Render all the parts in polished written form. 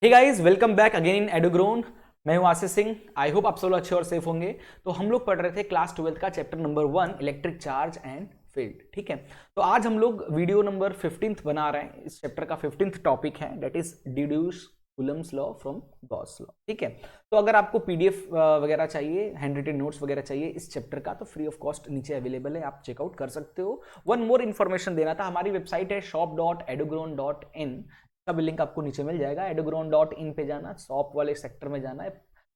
Hey guys, welcome back again in एडोग्रोन। मैं हूं आशीष सिंह। आई होप आप सब लोग अच्छे और सेफ होंगे। तो हम लोग पढ़ रहे थे क्लास 12 का chapter number 1 electric charge and field. ठीक है, तो आज हम लोग वीडियो नंबर 15th बना रहे हैं। इस चैप्टर का 15th टॉपिक है, that is deduce Coulomb's law from Gauss law. ठीक है, तो अगर आपको पीडीएफ वगैरह चाहिए, हैंड रिटन नोट्स वगैरह चाहिए इस चैप्टर का, तो फ्री ऑफ कॉस्ट नीचे अवेलेबल है, आप चेकआउट कर सकते हो। वन मोर इन्फॉर्मेशन देना था, हमारी वेबसाइट है shop.edugrown.in। का भी लिंक आपको नीचे मिल जाएगा। edugrown.in पे जाना, शॉप वाले सेक्टर में जाना है,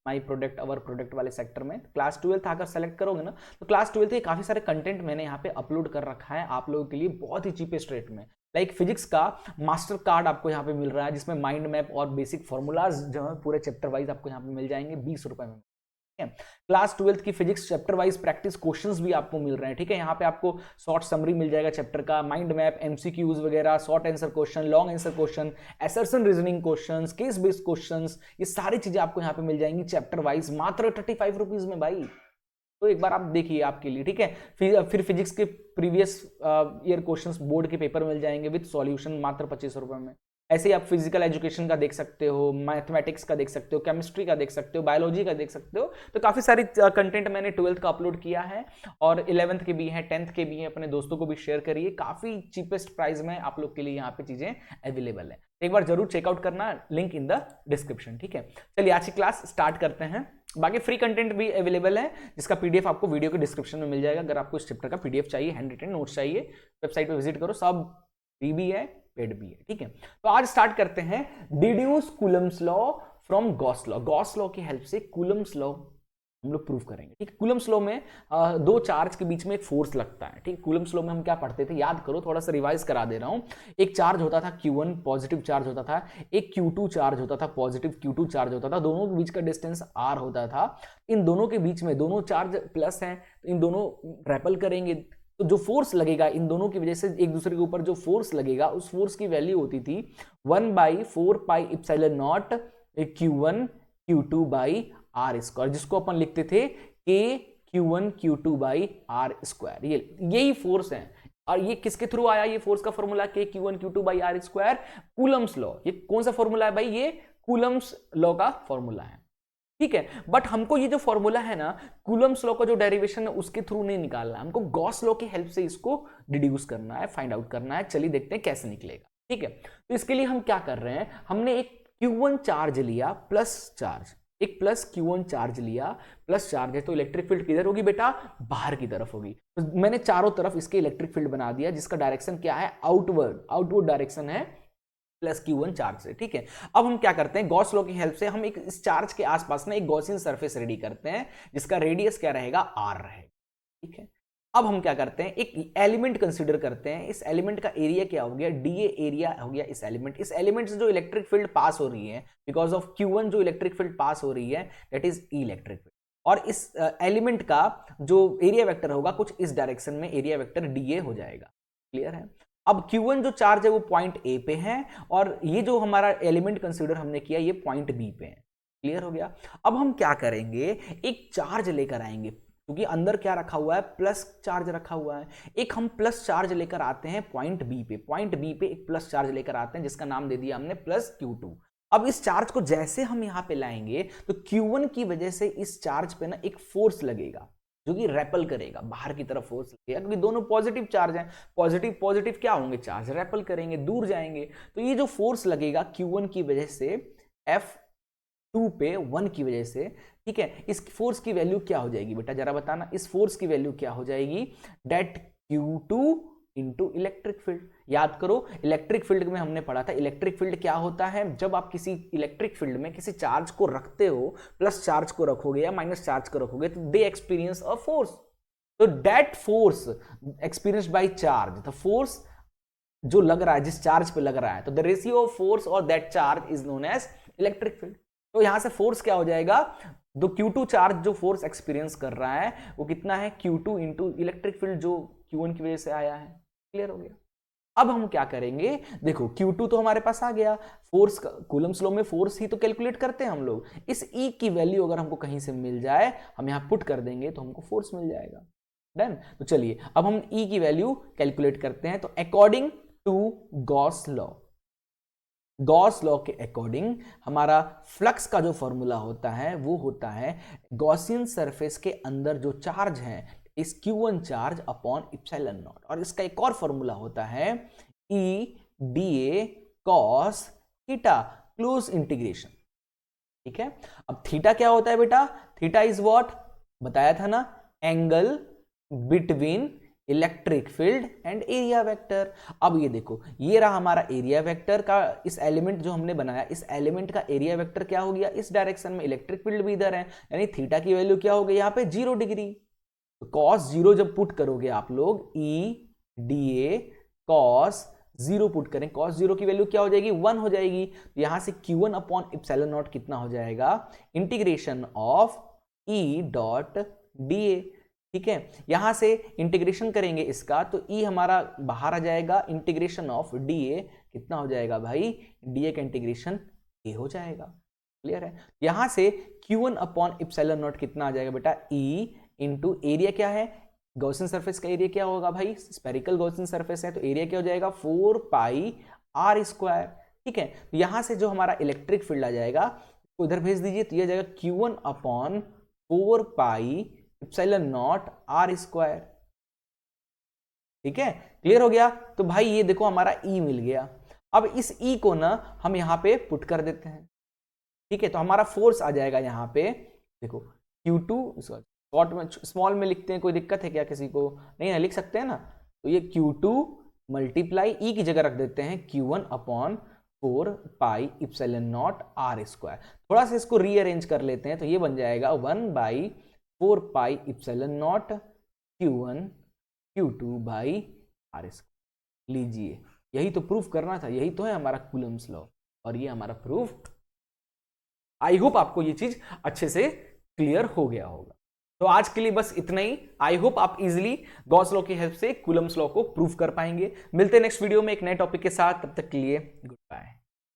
माई प्रोडक्ट अवर प्रोडक्ट वाले सेक्टर में क्लास 12 अगर सेलेक्ट करोगे ना, तो क्लास 12 के काफी सारे कंटेंट मैंने यहाँ पे अपलोड कर रखा है आप लोगों के लिए बहुत ही चीपेस्ट रेट में। लाइक फिजिक्स का मास्टर कार्ड आपको यहाँ पे मिल रहा है, जिसमें माइंड मैप और बेसिक फॉर्मूलाज जो है पूरे चैप्टर वाइज आपको यहाँ पे मिल जाएंगे 20 रुपए में। क्लास 12 की physics chapter wise practice questions भी आपको मिल रहे हैं। ठीक है, यहाँ पे आपको शॉर्ट समरी मिल जाएगा चैप्टर का, माइंड मैप, एमसीक्यूज वगैरह, short answer question, long answer question, assertion reasoning questions, case based questions, ये सारी चीजें आपको यहाँ पे मिल जाएंगी चैप्टर वाइज मात्र 35 रुपीज में भाई। तो एक बार आप देखिए आपके लिए। ठीक है, फिर फिजिक्स के प्रीवियस ईयर क्वेश्चंस बोर्ड के पेपर मिल जाएंगे विद सॉल्यूशन मात्र 25 रुपए में। ऐसे ही आप फिजिकल एजुकेशन का देख सकते हो, मैथमेटिक्स का देख सकते हो, केमिस्ट्री का देख सकते हो, बायोलॉजी का देख सकते हो। तो काफी सारी कंटेंट मैंने 12th का अपलोड किया है और 11th के भी हैं, 10th के भी हैं। अपने दोस्तों को भी शेयर करिए, काफी चीपेस्ट प्राइस में आप लोग के लिए यहाँ पे चीजें अवेलेबल है। एक बार जरूर चेकआउट करना, लिंक इन द डिस्क्रिप्शन। ठीक है, चलिए आज की क्लास स्टार्ट करते हैं। बाकी फ्री कंटेंट भी अवेलेबल है, जिसका पीडीएफ आपको वीडियो के डिस्क्रिप्शन में मिल जाएगा। अगर आपको इस चैप्टर का पीडीएफ चाहिए, हैंड रिटन नोट्स चाहिए, वेबसाइट पे विजिट करो, सब फ्री भी है, पेड भी है। ठीक है, तो आज स्टार्ट करते हैं deduce Coulomb's law from Gauss law. Gauss law की हेल्प से कूलम्स लॉ हम लोग प्रूव करेंगे। ठीक है, कूलम्स लॉ में दो चार्ज के बीच में एक फोर्स लगता है। ठीक है, कूलम्स लॉ में हम क्या पढ़ते थे, याद करो, थोड़ा सा रिवाइज करा दे रहा हूं। एक चार्ज होता था Q1 पॉजिटिव चार्ज होता था, एक Q2 चार्ज होता था पॉजिटिव Q2 चार्ज होता था, दोनों के बीच का डिस्टेंस R होता था। इन दोनों के बीच में दोनों चार्ज प्लस हैं, तो इन दोनों रेपल करेंगे, तो जो फोर्स लगेगा इन दोनों की वजह से एक दूसरे के ऊपर जो फोर्स लगेगा, उस फोर्स की वैल्यू होती थी 1/4πε0 Q1 Q2 by r square, जिसको अपन लिखते थे K Q1 Q2 by r square. यही फोर्स है। और ये किसके थ्रू आया, ये फोर्स का formula K Q1 Q2 by r square, Coulomb's law. ये कौन सा फॉर्मूला है भाई, ये कूलम्स लॉ का फॉर्मूला है। ठीक है, बट हमको ये जो फॉर्मूला है ना, कूलम्स लॉ का जो डेरिवेशन है उसके थ्रू नहीं निकालना है, हमको गॉस लॉ की हेल्प से इसको डिड्यूस करना है, फाइंड आउट करना है। चलिए देखते हैं कैसे निकलेगा। ठीक है, तो इसके लिए हम क्या कर रहे हैं, हमने एक Q1 चार्ज लिया प्लस चार्ज, एक प्लस Q1 चार्ज लिया प्लस चार्ज है, तो इलेक्ट्रिक फील्ड किधर होगी बेटा, बाहर की तरफ होगी। तो मैंने चारों तरफ इसके इलेक्ट्रिक फील्ड बना दिया, जिसका डायरेक्शन क्या है, आउटवर्ड, आउटवर्ड डायरेक्शन है प्लस Q1 चार्ज से। ठीक है, अब हम क्या करते हैं, गॉस लॉ की हेल्प से हम एक इस चार्ज के आसपास ना एक गॉसियन सरफेस रेडी करते हैं, जिसका रेडियस क्या रहेगा, R रहेगा। ठीक है, अब हम क्या करते हैं, एक एलिमेंट कंसीडर करते हैं। इस एलिमेंट का एरिया क्या हो गया, डीए एरिया हो गया इस एलिमेंट से जो इलेक्ट्रिक फील्ड पास हो रही है, बिकॉज ऑफ Q1 जो इलेक्ट्रिक फील्ड पास हो रही है, that is E electric field. और इस एलिमेंट का जो एरिया वेक्टर होगा कुछ इस डायरेक्शन में, एरिया वेक्टर डीए हो जाएगा। क्लियर है। अब Q1 जो चार्ज है वो पॉइंट ए पे है, और ये जो हमारा एलिमेंट कंसीडर हमने किया ये पॉइंट बी पे है। क्लियर हो गया। अब हम क्या करेंगे, एक चार्ज लेकर आएंगे, क्योंकि अंदर क्या रखा हुआ है, प्लस चार्ज रखा हुआ है। एक हम प्लस चार्ज लेकर आते हैं पॉइंट बी पे, पॉइंट बी पे एक प्लस चार्ज लेकर आते हैं, जिसका नाम दे दिया हमने प्लस Q2। अब इस चार्ज को जैसे हम यहां पे लाएंगे, तो Q1 की वजह से इस चार्ज पे ना एक फोर्स लगेगा, जो कि रेपल करेगा, बाहर की तरफ फोर्स लगेगा, क्योंकि दोनों पॉजिटिव चार्ज हैं। पॉजिटिव पॉजिटिव क्या होंगे, चार्ज रेपल करेंगे, दूर जाएंगे। तो ये जो फोर्स लगेगा Q1 की वजह से, F2 पे 1 की वजह से, ठीक है, इस फोर्स की वैल्यू क्या हो जाएगी बेटा, जरा बताना, इस फोर्स की वैल्यू क्या हो जाएगी, date Q2 into electric field. याद करो, इलेक्ट्रिक फील्ड में हमने पढ़ा था, इलेक्ट्रिक फील्ड क्या होता है, जब आप किसी इलेक्ट्रिक फील्ड में किसी चार्ज को रखते हो, प्लस चार्ज को रखोगे या माइनस चार्ज को रखोगे, तो दे एक्सपीरियंस अ फोर्स। तो that force experienced by charge, the force जो लग रहा है, जिस चार्ज पे लग रहा है, तो द रेशियो ऑफ फोर्स और that charge is known as electric field. तो यहां से फोर्स क्या हो जाएगा, दो Q2 चार्ज जो फोर्स एक्सपीरियंस कर रहा है वो कितना है, Q2 इंटू इलेक्ट्रिक फील्ड जो Q1 की वजह से आया है। क्लियर हो गया। अब हम क्या करेंगे, देखो Q2 तो हमारे पास आ गया, फोर्स कूलम्स लॉ में फोर्स ही तो कैलकुलेट करते हैं हम लोग। इस E की वैल्यू अगर हमको कहीं से मिल जाए, हम यहां पुट कर देंगे तो हमको फोर्स मिल जाएगा। डन। तो चलिए अब हम E की वैल्यू कैलकुलेट करते हैं। तो according to Gauss law, Gauss law के अकॉर्डिंग हमारा फ्लक्स का जो फॉर्मूला होता है वो होता है गॉसियन सरफेस के अंदर जो चार्ज है इस Q1 charge upon epsilon not, और इसका एक और फॉर्मूला होता है E dA cos theta close integration. ठीक है, अब थीटा क्या होता है बेटा? थीटा इज व्हाट बताया था ना, angle between electric field and area vector. अब ये देखो, ये रहा हमारा एरिया वेक्टर का इस एलिमेंट जो हमने बनाया, इस एलिमेंट का एरिया वेक्टर क्या हो गया? इस डायरेक्शन में, इलेक्ट्रिक फील्ड भी इधर है, यानी थीटा की वैल्यू क्या हो गई यहाँ पे? 0 डिग्री। तो cos 0 जब पुट करोगे आप लोग, E dA cos 0 पुट करें, cos 0 की वैल्यू क्या हो जाएगी? 1 हो जाएगी। तो यहां से Q1 अपॉन इप्सिलॉन नॉट कितना हो जाएगा? Integration of E dot dA। ठीक है, यहां से इंटीग्रेशन करेंगे इसका तो E हमारा बाहर आ जाएगा, इंटीग्रेशन ऑफ dA कितना हो जाएगा भाई? dA का इंटीग्रेशन A हो जाएगा। क्लियर है? यहां से Q1 अपॉन इप्सिलॉन नॉट कितना आ जाएगा बेटा? E इंटू एरिया क्या है? गॉसियन सरफेस का एरिया क्या होगा भाई? स्पेरिकल गॉसियन सरफेस है तो एरिया क्या हो जाएगा? 4 पाई आर स्क्वायर। ठीक है, तो यहां से जो हमारा इलेक्ट्रिक फील्ड आ जाएगा तो इधर भेज दीजिए, तो यह जाएगा Q1 upon 4 pi epsilon naught r square. ठीक है, क्लियर हो गया? तो भाई ये देखो हमारा E मिल गया। अब इस E को ना हम यहां पे पुट कर देते हैं। ठीक है, तो हमारा फोर्स आ जाएगा यहां पे, देखो Q2, शॉर्ट में स्मॉल में लिखते हैं, कोई दिक्कत है क्या किसी को? नहीं है, लिख सकते हैं ना। तो ये Q2 मल्टीप्लाई E की जगह रख देते हैं Q1 upon 4 pi epsilon naught r square. थोड़ा सा इसको रीअरेंज कर लेते हैं तो ये बन जाएगा 1 by 4 pi epsilon naught Q1 Q2 by r square. लीजिए, यही तो प्रूफ करना था, यही तो है हमारा कूलम्स लॉ, और ये हमारा प्रूफ। आई होप आपको ये चीज अच्छे से क्लियर हो गया होगा। तो आज के लिए बस इतना ही। आई होप आप इजीली गॉस लॉ की हेल्प से कूलम्स लॉ को प्रूव कर पाएंगे। मिलते हैं नेक्स्ट वीडियो में एक नए टॉपिक के साथ, तब तक के लिए गुड बाय।